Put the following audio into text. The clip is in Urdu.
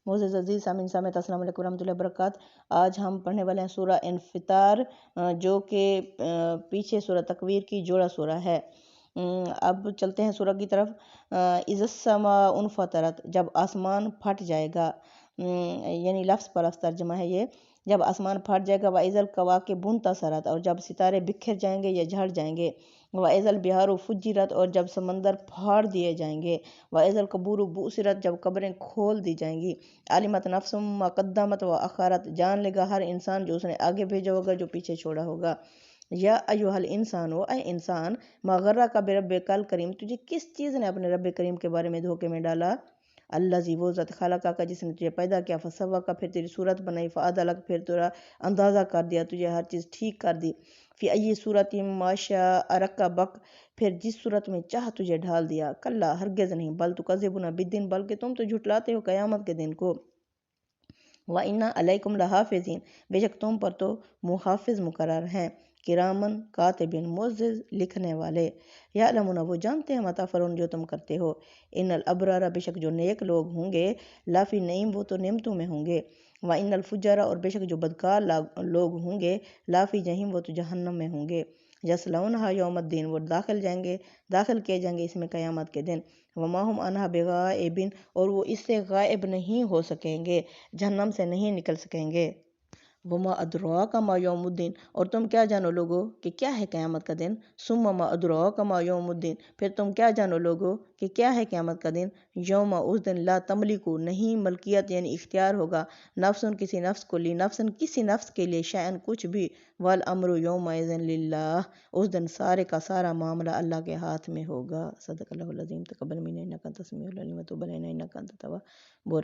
معزز عزیز سامعین سامعات، السلام علیکم ورحمۃ اللہ وبرکاتہ۔ آج ہم پڑھنے والے ہیں سورہ انفطار، جو کہ پیچھے سورہ تکویر کی جوڑا سورہ ہے۔ اب چلتے ہیں سورہ کی طرف۔ اذا السماء انفطرت، جب آسمان پھٹ جائے گا، یعنی لفظ پر لفظ ترجمہ ہے یہ، جب آسمان پھٹ جائے گا۔ وَإِذَا الْكَوَاكِبُ انتَثَرَتْ، اور جب ستارے بکھر جائیں گے یا جھڑ جائیں گے۔ وَإِذَا الْبِحَارُ فُجِّرَتْ، اور جب سمندر پھاڑ دیے جائیں گے۔ وَإِذَا الْقُبُورُ بُعْثِرَتْ، جب قبریں کھول دی جائیں گی۔ عَلِمَتْ نَفْسٌ مَّا قَدَّمَتْ وَأَخَّرَتْ، جان لے گا ہر انسان جو اس نے آگے بھیجا ہوگا، جو پیچھے چھوڑا ہوگا۔ یا ایھا الانسان، اے انسان، ما غرک بربک الکریم، تجھے کس چیز نے اپنے رب کریم کے بارے میں دھوکے میں ڈالا؟ الذی، وہ ذات، خلقک، جس نے تجھے پیدا کیا، فسواک، پھر تیری صورت بنائی، فعدلک، پھر تیرا اندازہ کر دیا، تجھے ہر چیز ٹھیک کر دی۔ فی ای صورت ما شاء رکبک، پھر جس صورت میں چاہ تجھے ڈھال دیا۔ کلا، ہرگز نہیں، بل تکذبون بالدین، بلکہ تم تو جھٹلاتے ہو قیامت کے دن کو۔ وَإِنَّ عَلَيْكُمْ لَحَافِظِينَ، بے شک تم پر تو محافظ مقرر ہیں۔ کرامن کاتبین، معزز لکھنے والے۔ یعلمون، وہ جانتے ہیں، ما تفعلون، جو تم کرتے ہو۔ ان الابرار، بے شک جو نیک لوگ ہوں گے، لافی نعیم، وہ تو نعمتوں میں ہوں گے۔ وَإِنَّ الْفُجَّارَ، اور بے شک جو بدکار لوگ ہوں گے، لافی جہنم، وہ تو جہنم میں ہوں گے۔ یصلونھا یوم الدین، وہ داخل کیے جائیں گے اس میں قیامت کے دن۔ وما ہم عنہا بغائبین، اور وہ اس سے غائب نہیں ہو سکیں گے، جہنم سے نہیں نکل سکیں گے۔ وما ادراک ما یوم الدین، اور تم کیا جانو لوگو کہ کیا ہے قیامت کا دن۔ ثم ما ادراک ما یوم الدین، پھر تم کیا جانو لوگو کہ کیا ہے قیامت کا دن۔ یوم، اس دن، لا تملک، نہیں ملکیت یعنی اختیار ہوگا، نفس کسی نفس کو، لی نفس کسی نفس کے لیے، شیئن کچھ بھی، والامر یومئذ للہ، اس دن سارے کا سارا معاملہ اللہ کے ہاتھ میں ہوگا۔ صدق اللہ العظیم۔ تقبل منا انک انت السمیع العلیم وتب علینا انک انت التواب